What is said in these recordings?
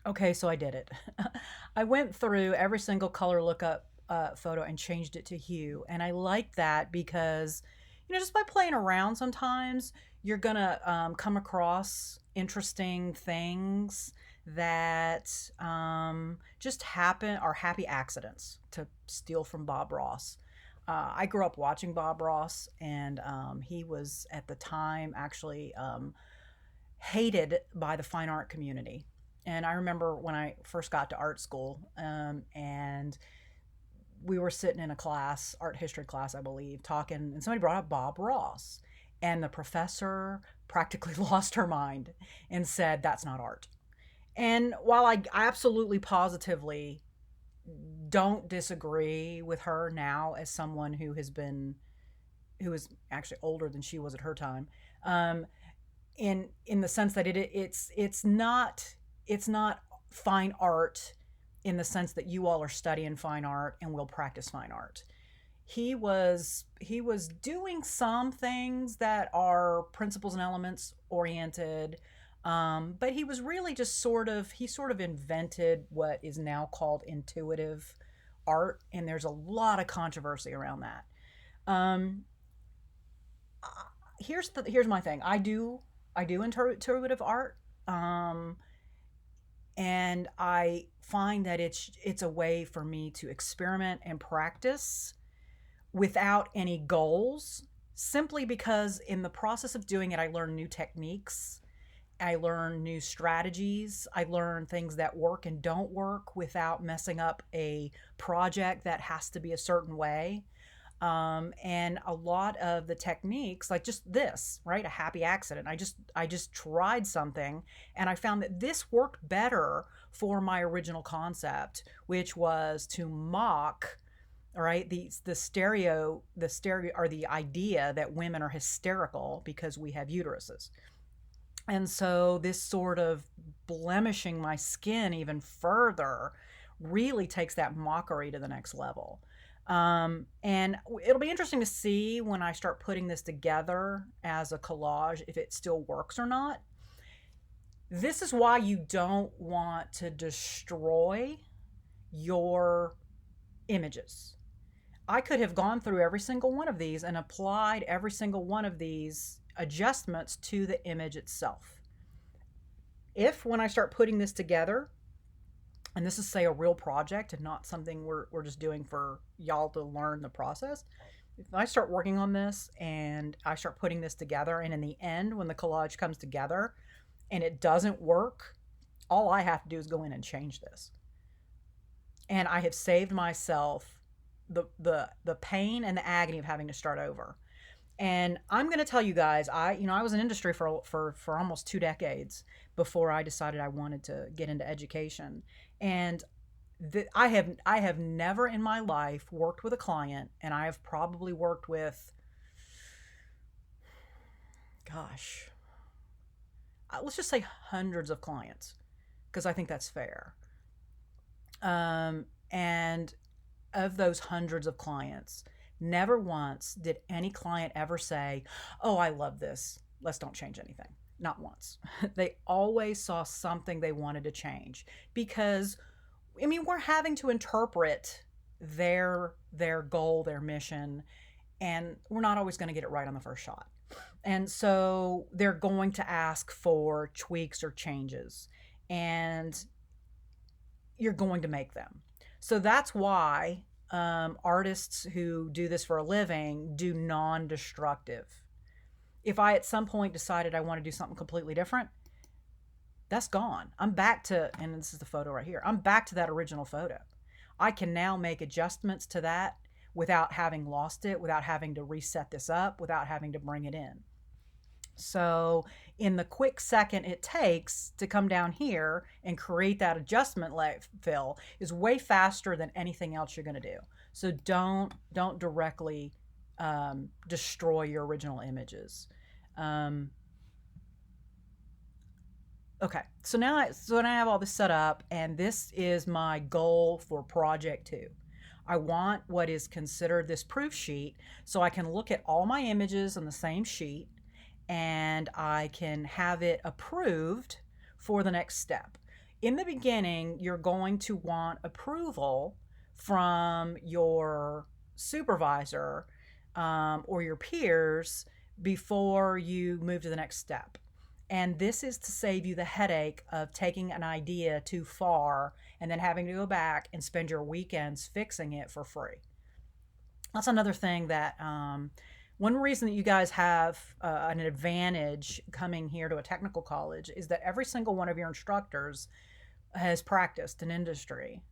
Okay, so I did it. I went through every single color lookup photo and changed it to hue. And I like that because, just by playing around sometimes, you're going to come across interesting things that just happen, are happy accidents, to steal from Bob Ross. I grew up watching Bob Ross, and he was at the time actually hated by the fine art community. And I remember when I first got to art school, and we were sitting in a class, art history class, I believe, talking, and somebody brought up Bob Ross. And the professor practically lost her mind and said, "That's not art." And while I absolutely positively don't disagree with her now as someone who is actually older than she was at her time, um, in the sense that it's not fine art in the sense that you all are studying fine art and will practice fine art. He was doing some things that are principles and elements oriented, but he was really just sort of invented what is now called intuitive art, and there's a lot of controversy around that. Um, here's my thing. I do intuitive art, um, and I find that it's a way for me to experiment and practice without any goals, simply because in the process of doing it, I learn new techniques. I learn new strategies. I learn things that work and don't work without messing up a project that has to be a certain way. And a lot of the techniques, like just this, right, a happy accident, I just tried something, and I found that this worked better for my original concept, which was to mock, all right, the stereo or the idea that women are hysterical because we have uteruses. And so this sort of blemishing my skin even further really takes that mockery to the next level. And it'll be interesting to see when I start putting this together as a collage if it still works or not. This is why you don't want to destroy your images. I could have gone through every single one of these and applied every single one of these adjustments to the image itself. If when I start putting this together, and this is, say, a real project and not something we're just doing for y'all to learn the process, if I start working on this and I start putting this together, and in the end, when the collage comes together and it doesn't work, all I have to do is go in and change this. And I have saved myself the pain and the agony of having to start over. And I'm going to tell you guys, I was in industry for almost 2 decades before I decided I wanted to get into education. And I have never in my life worked with a client, and I have probably worked with, gosh, let's just say hundreds of clients, because I think that's fair. And of those hundreds of clients, never once did any client ever say, "Oh, I love this. Let's don't change anything." Not once. They always saw something they wanted to change, because I mean, we're having to interpret their goal, their mission, and we're not always going to get it right on the first shot. And so they're going to ask for tweaks or changes, and you're going to make them. So that's why artists who do this for a living do non destructive. If I at some point decided I want to do something completely different, that's gone. I'm back to, and this is the photo right here, I'm back to that original photo. I can now make adjustments to that without having lost it, without having to reset this up, without having to bring it in. So, in the quick second it takes to come down here and create that adjustment fill is way faster than anything else you're going to do. So don't directly destroy your original images. Um, okay, so now I have all this set up, and this is my goal for project two. I want what is considered this proof sheet, so I can look at all my images on the same sheet, and I can have it approved for the next step. in the beginning, you're going to want approval from your supervisor or your peers before you move to the next step. And this is to save you the headache of taking an idea too far and then having to go back and spend your weekends fixing it for free. That's another thing that one reason that you guys have an advantage coming here to a technical college is that every single one of your instructors has practiced in industry.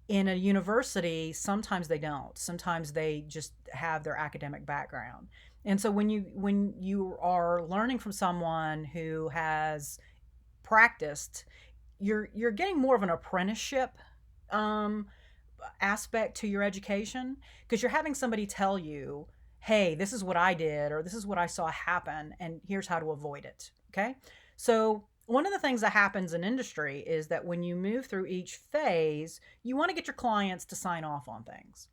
In a university, sometimes they don't. Sometimes they just have their academic background. And so when you are learning from someone who has practiced, you're getting more of an apprenticeship um, aspect to your education, because you're having somebody tell you, hey, this is what I did, or this is what I saw happen, and here's how to avoid it. Okay. So, one of the things that happens in industry is that when you move through each phase, you want to get your clients to sign off on things.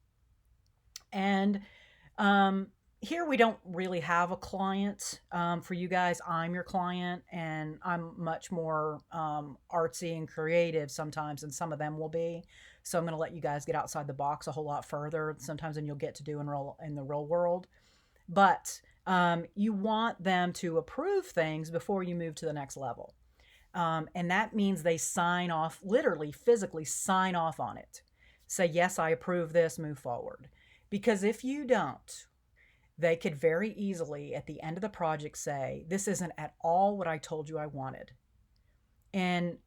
And um, here we don't really have a client for you guys. I'm your client, and I'm much more artsy and creative sometimes, and some of them will be. So I'm going to let you guys get outside the box a whole lot further sometimes than you'll get to do in the real world. But you want them to approve things before you move to the next level. And that means they sign off, literally, physically sign off on it. Say, yes, I approve this, move forward. Because if you don't, they could very easily at the end of the project say, this isn't at all what I told you I wanted. And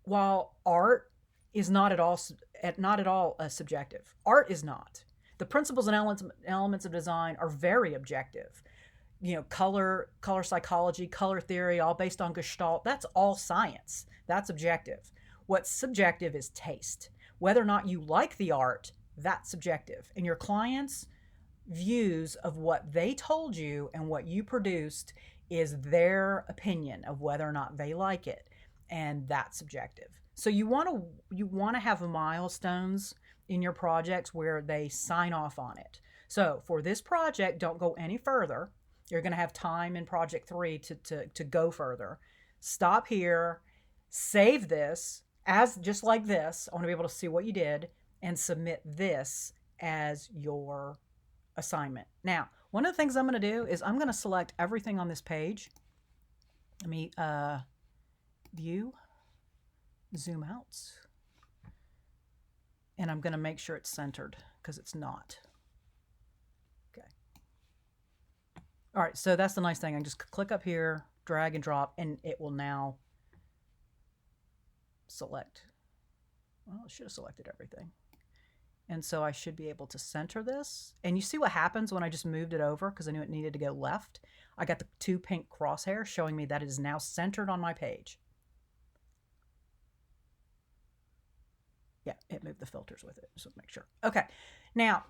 while art is not at all subjective, art is not. The principles and elements of design are very objective. Color psychology, color theory, all based on Gestalt. That's all science. That's objective. What's subjective is taste. Whether or not you like the art, that's subjective. And your clients' views of what they told you and what you produced is their opinion of whether or not they like it, and that's subjective. So you want to have milestones in your projects where they sign off on it. So for this project, don't go any further. You're going to have time in project 3 to go further. Stop here, save this as just like this. I want to be able to see what you did and submit this as your assignment. Now, one of the things I'm going to do is I'm going to select everything on this page. Let me view, zoom out, and I'm going to make sure it's centered because it's not. Okay. All right, so that's the nice thing. I just click up here, drag and drop, and it will now select. Well, it should have selected everything. And so I should be able to center this. And you see what happens when I just moved it over because I knew it needed to go left. I got the 2 pink crosshairs showing me that it is now centered on my page. Yeah, it moved the filters with it, just to make sure. Okay, now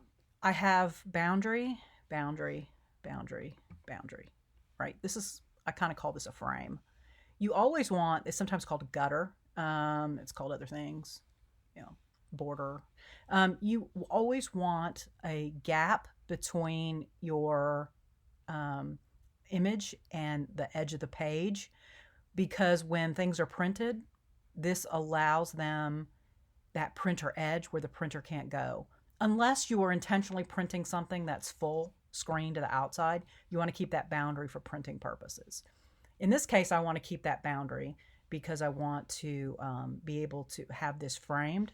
I have boundary, boundary, boundary, boundary, right? I kind of call this a frame. You always want, it's sometimes called a gutter. It's called other things, border. You always want a gap between your image and the edge of the page, because when things are printed, this allows them that printer edge where the printer can't go. Unless you are intentionally printing something that's full screen to the outside, you want to keep that boundary for printing purposes. In this case, I want to keep that boundary because I want to be able to have this framed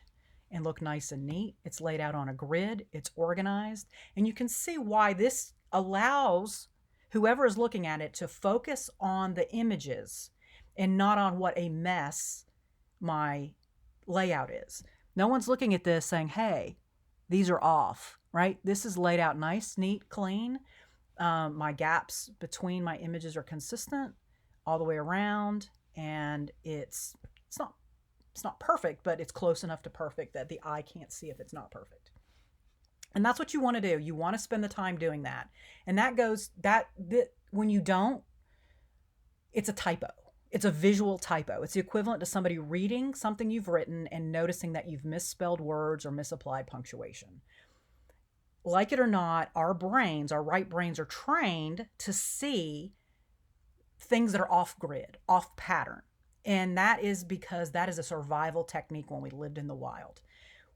and look nice and neat. It's laid out on a grid, it's organized, and you can see why this allows whoever is looking at it to focus on the images and not on what a mess my layout is. No one's looking at this saying, hey, these are off, right? This is laid out nice, neat, clean. My gaps between my images are consistent all the way around, and it's not perfect, but it's close enough to perfect that the eye can't see if it's not perfect. And that's what you want to do. You want to spend the time doing that. And when you don't, it's a typo. It's a visual typo. It's the equivalent to somebody reading something you've written and noticing that you've misspelled words or misapplied punctuation. Like it or not, our right brains are trained to see things that are off grid, off pattern. And that is because that is a survival technique when we lived in the wild.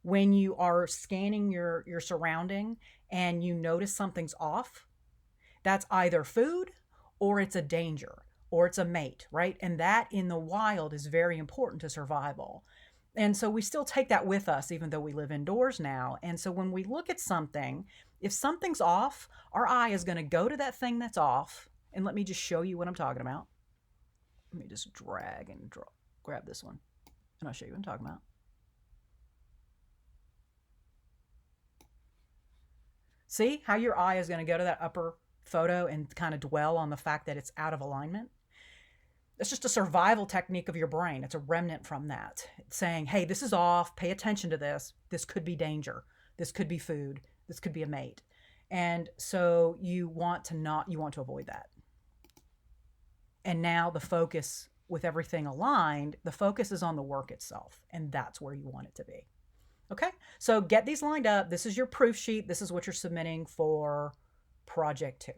When you are scanning your surrounding and you notice something's off, that's either food or it's a danger or it's a mate, right? And that in the wild is very important to survival. And so we still take that with us, even though we live indoors now. And so when we look at something, if something's off, our eye is going to go to that thing that's off. And let me just show you what I'm talking about. Let me just drag and grab this one, and I'll show you what I'm talking about. See how your eye is going to go to that upper photo and kind of dwell on the fact that it's out of alignment? It's just a survival technique of your brain. It's a remnant from that. It's saying, hey, this is off. Pay attention to this. This could be danger. This could be food. This could be a mate. And so you want to avoid that. And now the focus, with everything aligned, the focus is on the work itself. And that's where you want it to be. Okay, so get these lined up. This is your proof sheet. This is what you're submitting for project 2.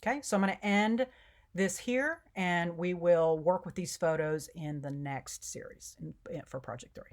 Okay, so I'm going to end this here, and we will work with these photos in the next series for project 3.